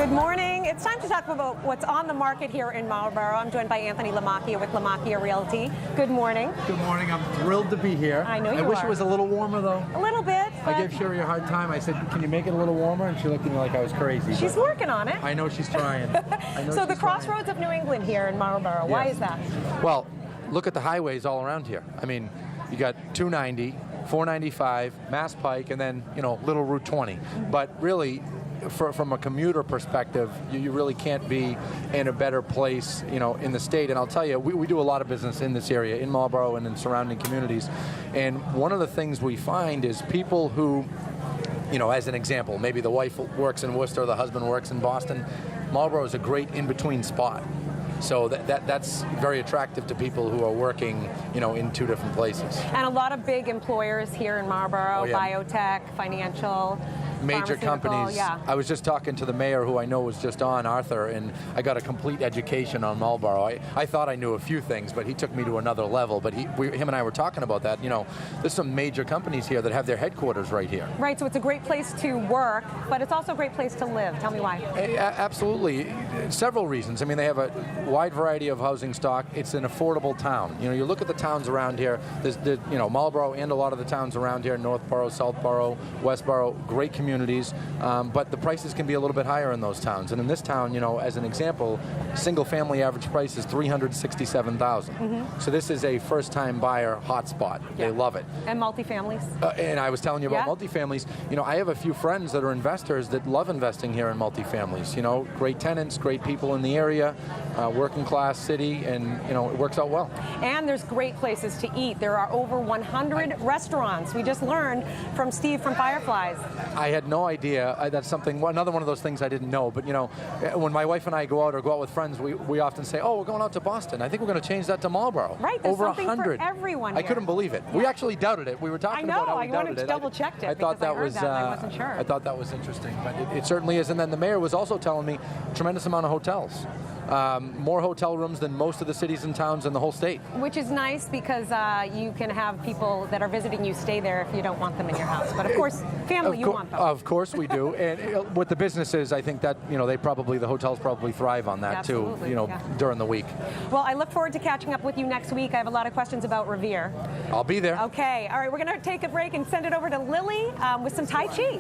Good morning. It's time to talk about what's on the market here in Marlborough. I'm joined by Anthony Lamacchia with Lamacchia Realty. Good morning. Good morning. I'm thrilled to be here. I know you are. I wish it was a little warmer, though. A little bit. I gave Sherry a hard time. I said, can you make it a little warmer? And she looked at me like I was crazy. She's working on it. I know she's trying. So the crossroads of New England here in Marlborough, why Yes. is that? Well, look at the highways all around here. I mean, you got 290, 495, Mass Pike, and then, little Route 20. But really, from a commuter perspective, you really can't be in a better place, in the state. And I'll tell you, we do a lot of business in this area, in Marlborough and in surrounding communities. And one of the things we find is people who, as an example, maybe the wife works in Worcester, the husband works in Boston. Marlborough is a great in-between spot. So that's very attractive to people who are working, in two different places. And a lot of big employers here in Marlborough, Oh, yeah. Biotech, financial, major companies. Yeah. I was just talking to the mayor, who I know was just on, Arthur, and I got a complete education on Marlborough. I thought I knew a few things, but he took me to another level. But him and I were talking about that. There's some major companies here that have their headquarters right here. Right, so it's a great place to work, but it's also a great place to live. Tell me why. Absolutely. Several reasons. I mean, they have a wide variety of housing stock. It's an affordable town. You look at the towns around here, there's Marlborough and a lot of the towns around here, Northborough, Southborough, Westborough, great communities, but the prices can be a little bit higher in those towns. And in this town, as an example, single family average price is $367,000. So this is a first-time buyer hotspot. Yeah. They love it. And multifamilies. And I was telling you about Yeah. multifamilies. I have a few friends that are investors that love investing here in multifamilies. Great tenants, great people in the area, working class city, and it works out well. And there's great places to eat. There are over 100 restaurants. We just learned from Steve from Fireflies. I had no idea. That's another one of those things I didn't know. But when my wife and I go out with friends, we often say, "Oh, we're going out to Boston. I think we're going to change that to Marlborough." Right, there's over something 100. for everyone I here. couldn't believe it. We actually doubted it. We were talking about how we I doubted wanted to it. double-checked it I thought because I that heard was. that and I wasn't sure. I thought that was interesting, but it certainly is. And then the mayor was also telling me tremendous amount of hotels. More hotel rooms than most of the cities and towns in the whole state. Which is nice because you can have people that are visiting you stay there if you don't want them in your house. But of course, family, you want them. Of course we do. And with the businesses, I think that, the hotels probably thrive on that Absolutely, too, yeah. during the week. Well, I look forward to catching up with you next week. I have a lot of questions about Revere. I'll be there. Okay, all right, we're going to take a break and send it over to Lily with some Tai Chi.